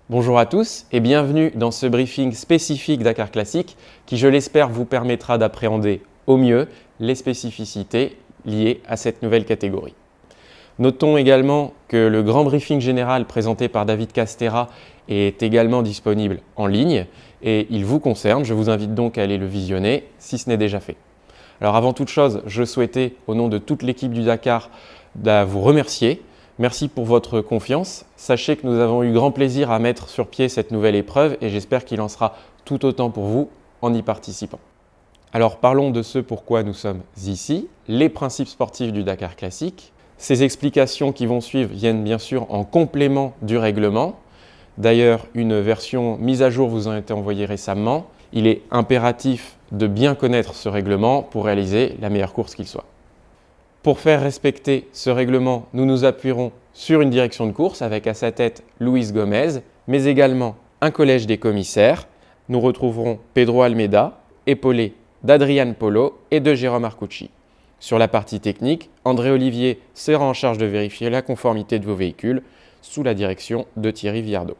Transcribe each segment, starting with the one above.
Bonjour à tous et bienvenue dans ce briefing spécifique Dakar Classic qui, je l'espère, vous permettra d'appréhender au mieux les spécificités liées à cette nouvelle catégorie. Notons également que le grand briefing général présenté par David Castera est également disponible en ligne et il vous concerne. Je vous invite donc à aller le visionner si ce n'est déjà fait. Alors avant toute chose, je souhaitais, au nom de toute l'équipe du Dakar, vous remercier. Merci pour votre confiance. Sachez que nous avons eu grand plaisir à mettre sur pied cette nouvelle épreuve et j'espère qu'il en sera tout autant pour vous en y participant. Alors parlons de ce pourquoi nous sommes ici, les principes sportifs du Dakar Classic. Ces explications qui vont suivre viennent bien sûr en complément du règlement. D'ailleurs, une version mise à jour vous a été envoyée récemment. Il est impératif de bien connaître ce règlement pour réaliser la meilleure course qu'il soit. Pour faire respecter ce règlement, nous nous appuierons sur une direction de course avec à sa tête Luis Gomez, mais également un collège des commissaires. Nous retrouverons Pedro Almeida, épaulé d'Adrian Polo et de Jérôme Arcucci. Sur la partie technique, André Olivier sera en charge de vérifier la conformité de vos véhicules sous la direction de Thierry Viardot.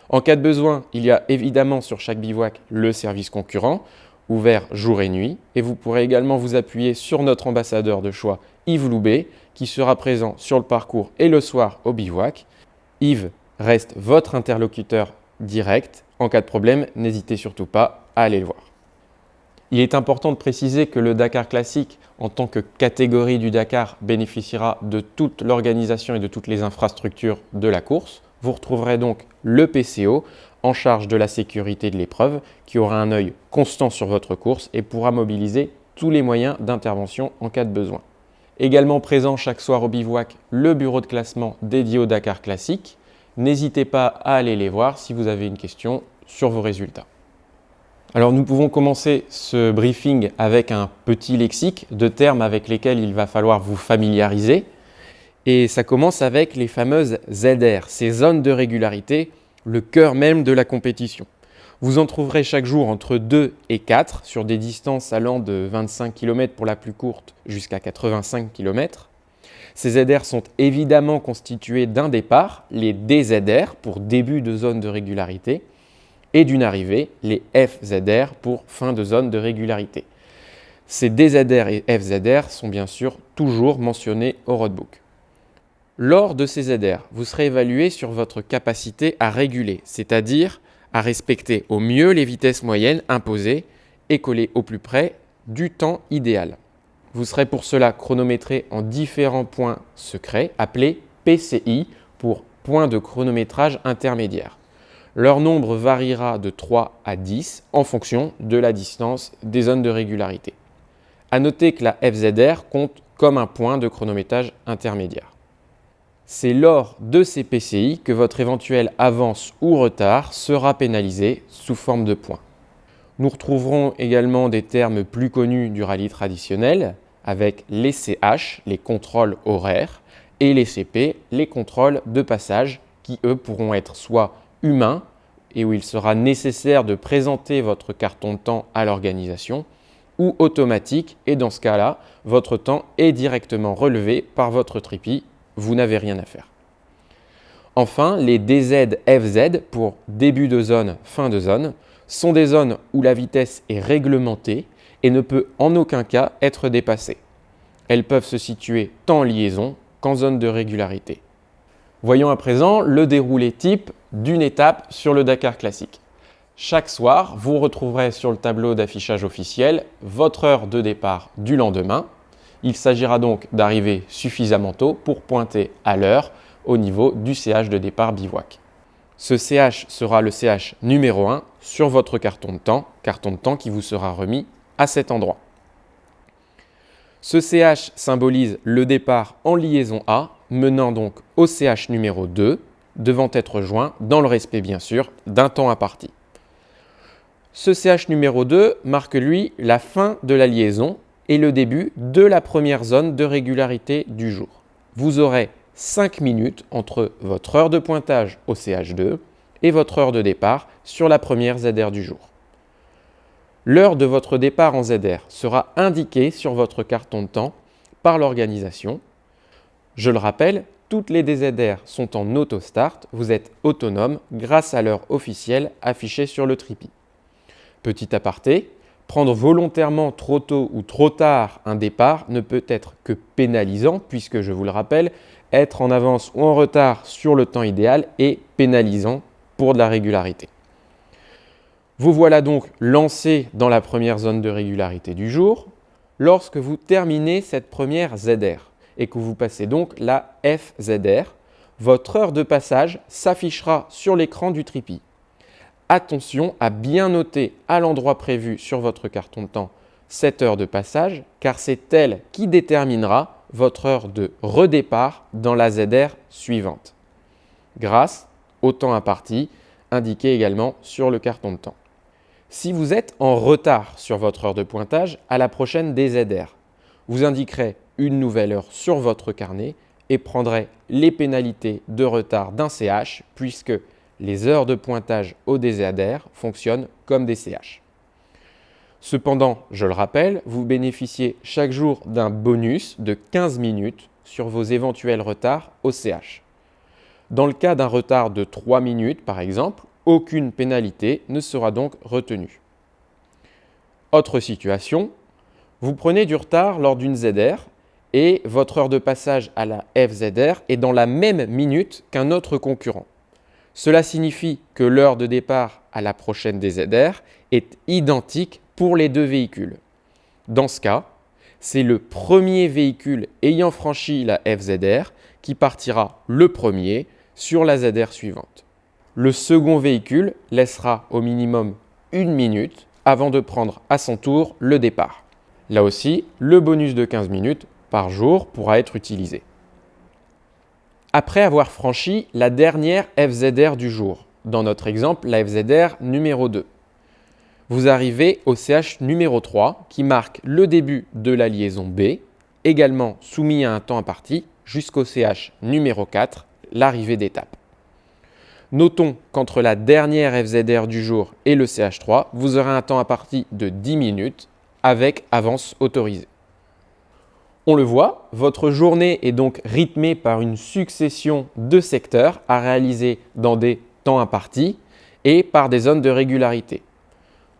En cas de besoin, il y a évidemment sur chaque bivouac le service concurrent, ouvert jour et nuit, et vous pourrez également vous appuyer sur notre ambassadeur de choix, Yves Loubet, qui sera présent sur le parcours et le soir au bivouac. Yves reste votre interlocuteur direct. En cas de problème, n'hésitez surtout pas à aller le voir. Il est important de préciser que le Dakar Classic, en tant que catégorie du Dakar, bénéficiera de toute l'organisation et de toutes les infrastructures de la course. Vous retrouverez donc le PCO en charge de la sécurité de l'épreuve, qui aura un œil constant sur votre course et pourra mobiliser tous les moyens d'intervention en cas de besoin. Également présent chaque soir au bivouac, le bureau de classement dédié au Dakar Classic. N'hésitez pas à aller les voir si vous avez une question sur vos résultats. Alors nous pouvons commencer ce briefing avec un petit lexique de termes avec lesquels il va falloir vous familiariser. Et ça commence avec les fameuses ZR, ces zones de régularité, le cœur même de la compétition. Vous en trouverez chaque jour entre 2 et 4 sur des distances allant de 25 km pour la plus courte jusqu'à 85 km. Ces ZR sont évidemment constitués d'un départ, les DZR pour début de zone de régularité, et d'une arrivée, les FZR pour fin de zone de régularité. Ces DZR et FZR sont bien sûr toujours mentionnés au roadbook. Lors de ces ZR, vous serez évalué sur votre capacité à réguler, c'est-à-dire à respecter au mieux les vitesses moyennes imposées et coller au plus près du temps idéal. Vous serez pour cela chronométré en différents points secrets appelés PCI pour points de chronométrage intermédiaire. Leur nombre variera de 3 à 10 en fonction de la distance des zones de régularité. A noter que la FZR compte comme un point de chronométrage intermédiaire. C'est lors de ces PCI que votre éventuelle avance ou retard sera pénalisé sous forme de points. Nous retrouverons également des termes plus connus du rallye traditionnel avec les CH, les contrôles horaires, et les CP, les contrôles de passage, qui eux pourront être soit humains et où il sera nécessaire de présenter votre carton de temps à l'organisation, ou automatiques et dans ce cas-là, votre temps est directement relevé par votre tripi. Vous n'avez rien à faire. Enfin, les DZ-FZ pour début de zone, fin de zone, sont des zones où la vitesse est réglementée et ne peut en aucun cas être dépassée. Elles peuvent se situer tant en liaison qu'en zone de régularité. Voyons à présent le déroulé type d'une étape sur le Dakar Classic. Chaque soir, vous retrouverez sur le tableau d'affichage officiel votre heure de départ du lendemain. Il s'agira donc d'arriver suffisamment tôt pour pointer à l'heure au niveau du CH de départ bivouac. Ce CH sera le CH numéro 1 sur votre carton de temps qui vous sera remis à cet endroit. Ce CH symbolise le départ en liaison A, menant donc au CH numéro 2, devant être joint dans le respect bien sûr d'un temps imparti. Ce CH numéro 2 marque lui la fin de la liaison et le début de la première zone de régularité du jour. Vous aurez 5 minutes entre votre heure de pointage au CH2 et votre heure de départ sur la première ZR du jour. L'heure de votre départ en ZR sera indiquée sur votre carton de temps par l'organisation. Je le rappelle, toutes les DZR sont en auto-start, vous êtes autonome grâce à l'heure officielle affichée sur le Tripi. Petit aparté, prendre volontairement trop tôt ou trop tard un départ ne peut être que pénalisant puisque, je vous le rappelle, être en avance ou en retard sur le temps idéal est pénalisant pour de la régularité. Vous voilà donc lancé dans la première zone de régularité du jour lorsque vous terminez cette première ZR et que vous passez donc la FZR. Votre heure de passage s'affichera sur l'écran du Tripi. Attention à bien noter à l'endroit prévu sur votre carton de temps cette heure de passage car c'est elle qui déterminera votre heure de redépart dans la ZR suivante grâce au temps imparti indiqué également sur le carton de temps. Si vous êtes en retard sur votre heure de pointage à la prochaine DZR, vous indiquerez une nouvelle heure sur votre carnet et prendrez les pénalités de retard d'un CH puisque les heures de pointage au DZR fonctionnent comme des CH. Cependant, je le rappelle, vous bénéficiez chaque jour d'un bonus de 15 minutes sur vos éventuels retards au CH. Dans le cas d'un retard de 3 minutes, par exemple, aucune pénalité ne sera donc retenue. Autre situation, vous prenez du retard lors d'une ZR et votre heure de passage à la FZR est dans la même minute qu'un autre concurrent. Cela signifie que l'heure de départ à la prochaine DZR est identique pour les deux véhicules. Dans ce cas, c'est le premier véhicule ayant franchi la FZR qui partira le premier sur la ZR suivante. Le second véhicule laissera au minimum 1 minute avant de prendre à son tour le départ. Là aussi, le bonus de 15 minutes par jour pourra être utilisé. Après avoir franchi la dernière FZR du jour, dans notre exemple la FZR numéro 2, vous arrivez au CH numéro 3 qui marque le début de la liaison B, également soumis à un temps imparti, jusqu'au CH numéro 4, l'arrivée d'étape. Notons qu'entre la dernière FZR du jour et le CH3, vous aurez un temps imparti de 10 minutes avec avance autorisée. On le voit, votre journée est donc rythmée par une succession de secteurs à réaliser dans des temps impartis et par des zones de régularité.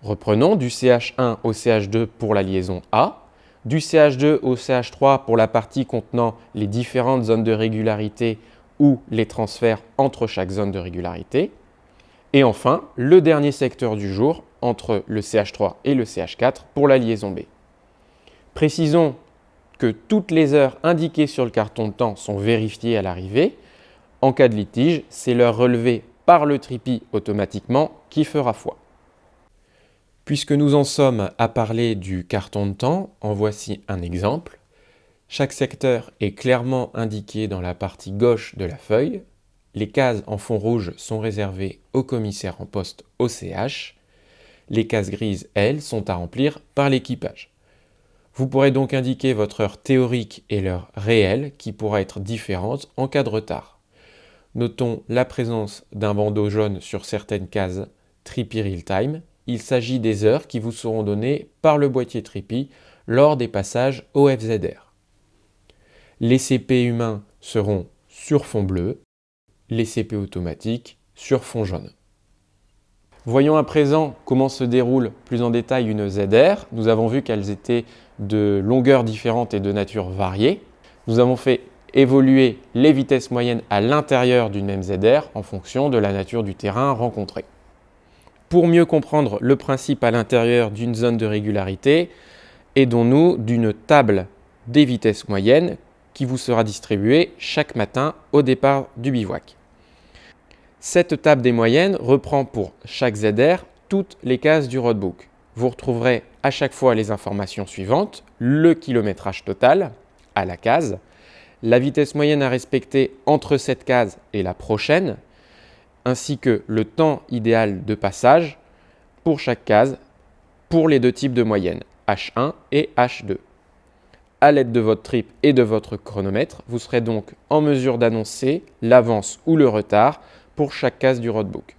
Reprenons du CH1 au CH2 pour la liaison A, du CH2 au CH3 pour la partie contenant les différentes zones de régularité ou les transferts entre chaque zone de régularité. Et enfin, le dernier secteur du jour entre le CH3 et le CH4 pour la liaison B. Précisons que toutes les heures indiquées sur le carton de temps sont vérifiées à l'arrivée. En cas de litige, c'est l'heure relevée par le Tripi automatiquement qui fera foi. Puisque nous en sommes à parler du carton de temps, en voici un exemple. Chaque secteur est clairement indiqué dans la partie gauche de la feuille. Les cases en fond rouge sont réservées au commissaire en poste au CH. Les cases grises, elles, sont à remplir par l'équipage. Vous pourrez donc indiquer votre heure théorique et l'heure réelle qui pourra être différente en cas de retard. Notons la présence d'un bandeau jaune sur certaines cases Tripi Real Time. Il s'agit des heures qui vous seront données par le boîtier Tripi lors des passages au FZR. Les CP humains seront sur fond bleu, les CP automatiques sur fond jaune. Voyons à présent comment se déroule plus en détail une ZR. Nous avons vu qu'elles étaient de longueurs différentes et de nature variée. Nous avons fait évoluer les vitesses moyennes à l'intérieur d'une même ZR en fonction de la nature du terrain rencontré. Pour mieux comprendre le principe à l'intérieur d'une zone de régularité, aidons-nous d'une table des vitesses moyennes qui vous sera distribuée chaque matin au départ du bivouac. Cette table des moyennes reprend pour chaque ZR toutes les cases du roadbook. Vous retrouverez à chaque fois les informations suivantes, le kilométrage total à la case, la vitesse moyenne à respecter entre cette case et la prochaine, ainsi que le temps idéal de passage pour chaque case pour les deux types de moyennes, H1 et H2. À l'aide de votre trip et de votre chronomètre, vous serez donc en mesure d'annoncer l'avance ou le retard pour chaque case du roadbook.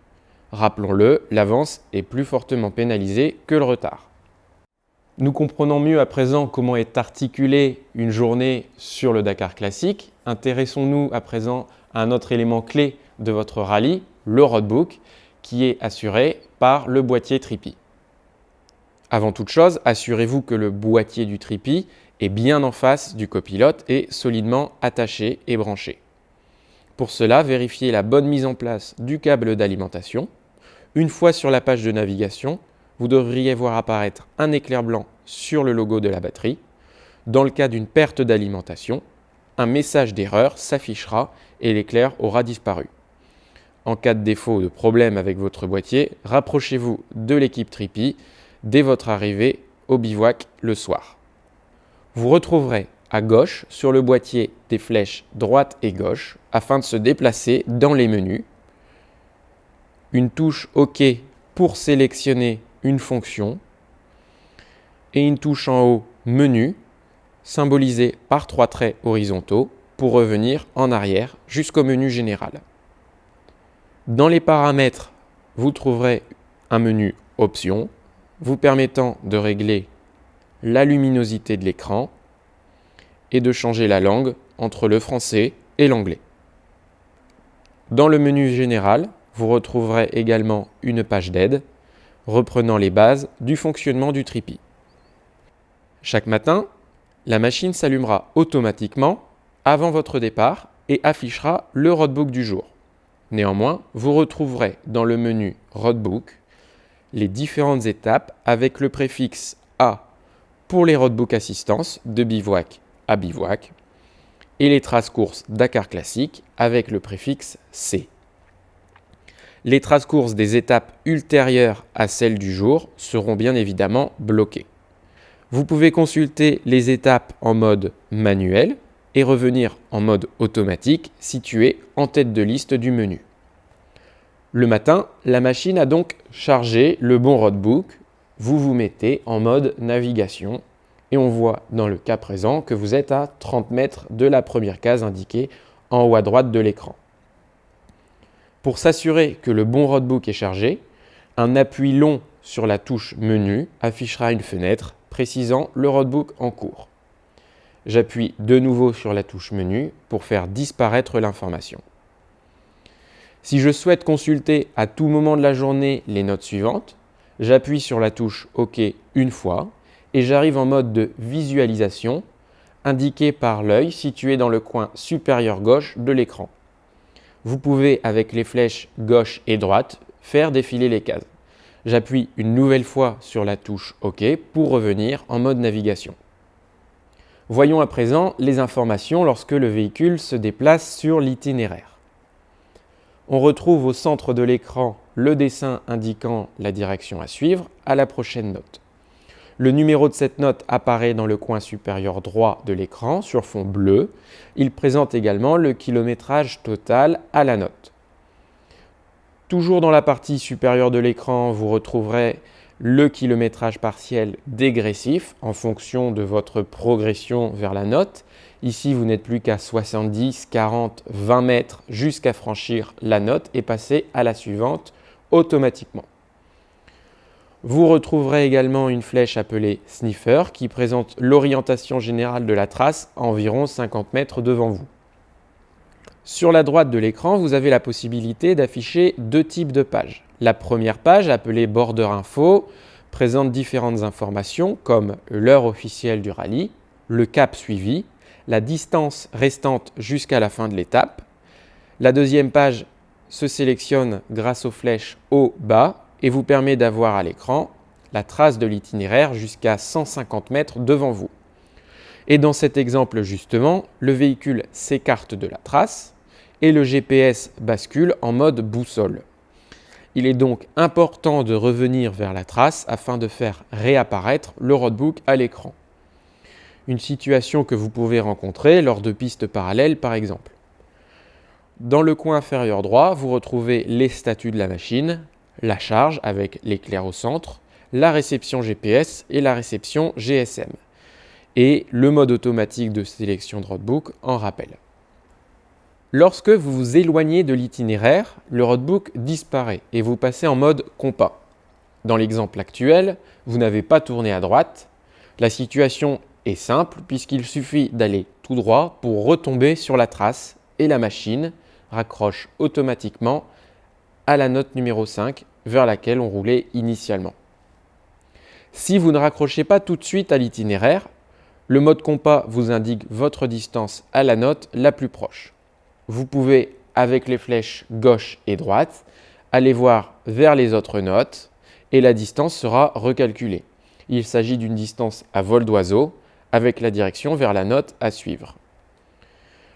Rappelons-le, l'avance est plus fortement pénalisée que le retard. Nous comprenons mieux à présent comment est articulée une journée sur le Dakar Classic. Intéressons-nous à présent à un autre élément clé de votre rallye, le roadbook, qui est assuré par le boîtier Tripi. Avant toute chose, assurez-vous que le boîtier du Tripi est bien en face du copilote et solidement attaché et branché. Pour cela, vérifiez la bonne mise en place du câble d'alimentation. Une fois sur la page de navigation, vous devriez voir apparaître un éclair blanc sur le logo de la batterie. Dans le cas d'une perte d'alimentation, un message d'erreur s'affichera et l'éclair aura disparu. En cas de défaut ou de problème avec votre boîtier, rapprochez-vous de l'équipe Tripi dès votre arrivée au bivouac le soir. Vous retrouverez à gauche sur le boîtier des flèches droite et gauche afin de se déplacer dans les menus. Une touche OK pour sélectionner une fonction et une touche en haut menu symbolisée par 3 traits horizontaux pour revenir en arrière jusqu'au menu général. Dans les paramètres, vous trouverez un menu options vous permettant de régler la luminosité de l'écran et de changer la langue entre le français et l'anglais. Dans le menu général, vous retrouverez également une page d'aide reprenant les bases du fonctionnement du Tripi. Chaque matin, la machine s'allumera automatiquement avant votre départ et affichera le roadbook du jour. Néanmoins, vous retrouverez dans le menu Roadbook les différentes étapes avec le préfixe A pour les roadbook assistance de bivouac à bivouac et les traces courses Dakar Classic avec le préfixe C. Les traces courses des étapes ultérieures à celles du jour seront bien évidemment bloquées. Vous pouvez consulter les étapes en mode manuel et revenir en mode automatique situé en tête de liste du menu. Le matin, la machine a donc chargé le bon roadbook. Vous vous mettez en mode navigation et on voit dans le cas présent que vous êtes à 30 mètres de la première case indiquée en haut à droite de l'écran. Pour s'assurer que le bon roadbook est chargé, un appui long sur la touche menu affichera une fenêtre précisant le roadbook en cours. J'appuie de nouveau sur la touche menu pour faire disparaître l'information. Si je souhaite consulter à tout moment de la journée les notes suivantes, j'appuie sur la touche OK une fois et j'arrive en mode de visualisation indiqué par l'œil situé dans le coin supérieur gauche de l'écran. Vous pouvez, avec les flèches gauche et droite, faire défiler les cases. J'appuie une nouvelle fois sur la touche OK pour revenir en mode navigation. Voyons à présent les informations lorsque le véhicule se déplace sur l'itinéraire. On retrouve au centre de l'écran le dessin indiquant la direction à suivre à la prochaine note. Le numéro de cette note apparaît dans le coin supérieur droit de l'écran sur fond bleu. Il présente également le kilométrage total à la note. Toujours dans la partie supérieure de l'écran, vous retrouverez le kilométrage partiel dégressif en fonction de votre progression vers la note. Ici, vous n'êtes plus qu'à 70, 40, 20 mètres jusqu'à franchir la note et passer à la suivante automatiquement. Vous retrouverez également une flèche appelée Sniffer qui présente l'orientation générale de la trace à environ 50 mètres devant vous. Sur la droite de l'écran, vous avez la possibilité d'afficher deux types de pages. La première page, appelée Border Info, présente différentes informations comme l'heure officielle du rallye, le cap suivi, la distance restante jusqu'à la fin de l'étape. La deuxième page se sélectionne grâce aux flèches haut-bas et vous permet d'avoir à l'écran la trace de l'itinéraire jusqu'à 150 mètres devant vous. Et dans cet exemple justement, le véhicule s'écarte de la trace et le GPS bascule en mode boussole. Il est donc important de revenir vers la trace afin de faire réapparaître le roadbook à l'écran. Une situation que vous pouvez rencontrer lors de pistes parallèles par exemple. Dans le coin inférieur droit, vous retrouvez les statuts de la machine, la charge avec l'éclair au centre, la réception GPS et la réception GSM, et le mode automatique de sélection de roadbook en rappel. Lorsque vous vous éloignez de l'itinéraire, le roadbook disparaît et vous passez en mode compas. Dans l'exemple actuel, vous n'avez pas tourné à droite, La situation est simple puisqu'il suffit d'aller tout droit pour retomber sur la trace et la machine raccroche automatiquement à la note numéro 5 vers laquelle on roulait initialement. Si vous ne raccrochez pas tout de suite à l'itinéraire, le mode compas vous indique votre distance à la note la plus proche. Vous pouvez, avec les flèches gauche et droite, aller voir vers les autres notes et la distance sera recalculée. Il s'agit d'une distance à vol d'oiseau avec la direction vers la note à suivre.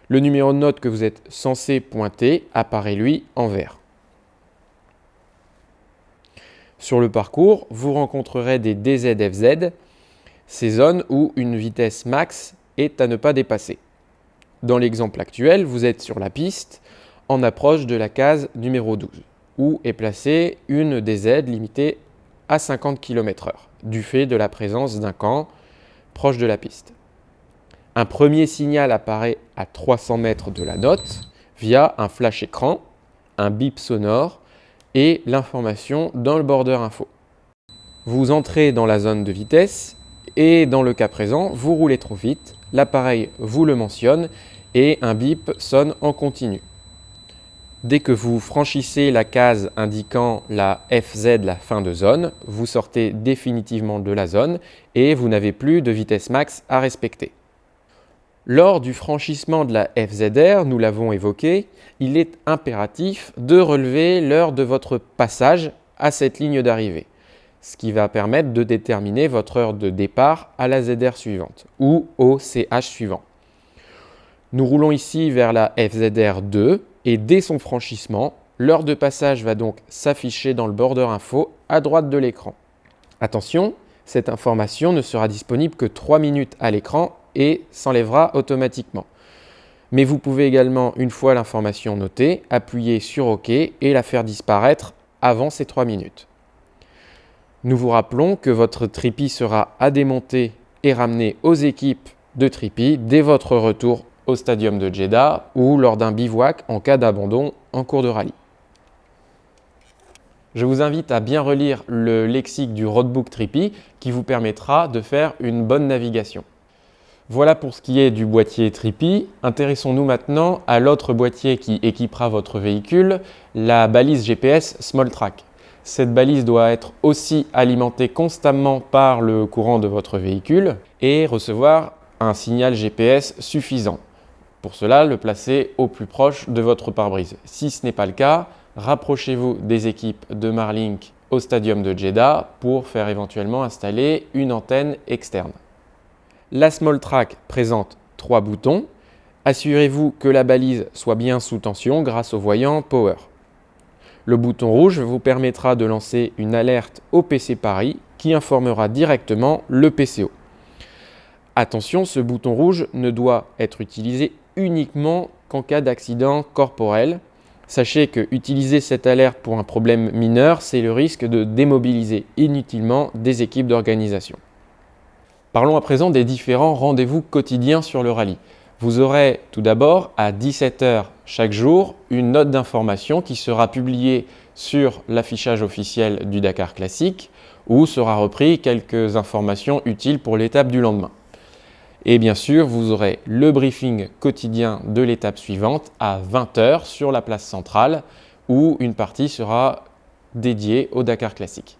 Le numéro de note que vous êtes censé pointer apparaît lui en vert. Sur le parcours, vous rencontrerez des DZ-FZ, ces zones où une vitesse max est à ne pas dépasser. Dans l'exemple actuel, vous êtes sur la piste en approche de la case numéro 12, où est placée une DZ limitée à 50 km/h, du fait de la présence d'un camp proche de la piste. Un premier signal apparaît à 300 mètres de la note via un flash écran, un bip sonore et l'information dans le border info. Vous entrez dans la zone de vitesse et dans le cas présent, vous roulez trop vite, l'appareil vous le mentionne et un bip sonne en continu. Dès que vous franchissez la case indiquant la FZ, la fin de zone, vous sortez définitivement de la zone et vous n'avez plus de vitesse max à respecter. Lors du franchissement de la FZR, nous l'avons évoqué, il est impératif de relever l'heure de votre passage à cette ligne d'arrivée, ce qui va permettre de déterminer votre heure de départ à la ZR suivante ou au CH suivant. Nous roulons ici vers la FZR 2 et dès son franchissement, l'heure de passage va donc s'afficher dans le border info à droite de l'écran. Attention, cette information ne sera disponible que 3 minutes à l'écran et s'enlèvera automatiquement. Mais vous pouvez également, une fois l'information notée, appuyer sur OK et la faire disparaître avant ces 3 minutes. Nous vous rappelons que votre tripi sera à démonter et ramener aux équipes de tripi dès votre retour au stadium de Jeddah ou lors d'un bivouac en cas d'abandon en cours de rallye. Je vous invite à bien relire le lexique du roadbook Tripi qui vous permettra de faire une bonne navigation. Voilà pour ce qui est du boîtier Tripi. Intéressons-nous maintenant à l'autre boîtier qui équipera votre véhicule, la balise GPS SmallTrack. Cette balise doit être aussi alimentée constamment par le courant de votre véhicule et recevoir un signal GPS suffisant. Pour cela, le placer au plus proche de votre pare-brise. Si ce n'est pas le cas, rapprochez-vous des équipes de Marlink au stadium de Jeddah pour faire éventuellement installer une antenne externe. La SmallTrack présente 3 boutons. Assurez-vous que la balise soit bien sous tension grâce au voyant Power. Le bouton rouge vous permettra de lancer une alerte au PC Paris qui informera directement le PCO. Attention, ce bouton rouge ne doit être utilisé uniquement qu'en cas d'accident corporel. Sachez que utiliser cette alerte pour un problème mineur, c'est le risque de démobiliser inutilement des équipes d'organisation. Parlons à présent des différents rendez-vous quotidiens sur le rallye. Vous aurez tout d'abord à 17 h chaque jour une note d'information qui sera publiée sur l'affichage officiel du Dakar Classic où sera repris quelques informations utiles pour l'étape du lendemain. Et bien sûr, vous aurez le briefing quotidien de l'étape suivante à 20 h sur la place centrale où une partie sera dédiée au Dakar Classic.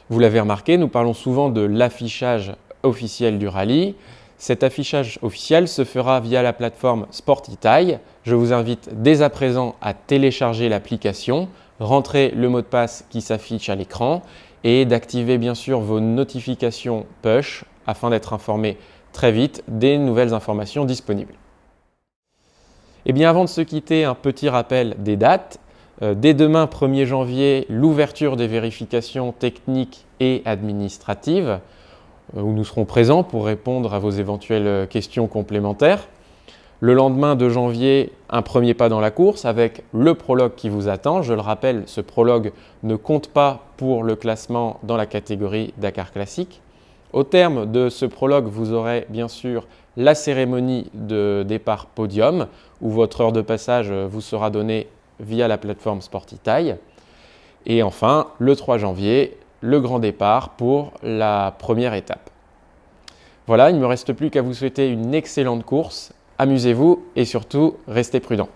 Vous l'avez remarqué, nous parlons souvent de l'affichage officiel du rallye. Cet affichage officiel se fera via la plateforme Sportitaille. Je vous invite dès à présent à télécharger l'application, rentrer le mot de passe qui s'affiche à l'écran et d'activer bien sûr vos notifications push afin d'être informé très vite des nouvelles informations disponibles. Et bien avant de se quitter, un petit rappel des dates. Dès demain 1er janvier, l'ouverture des vérifications techniques et administratives où nous serons présents pour répondre à vos éventuelles questions complémentaires. Le lendemain de janvier, un premier pas dans la course avec le prologue qui vous attend. Je le rappelle, ce prologue ne compte pas pour le classement dans la catégorie Dakar Classic. Au terme de ce prologue, vous aurez bien sûr la cérémonie de départ podium où votre heure de passage vous sera donnée via la plateforme Sportitaille. Et enfin, le 3 janvier, le grand départ pour la première étape. Voilà, il ne me reste plus qu'à vous souhaiter une excellente course. Amusez-vous et surtout, restez prudents.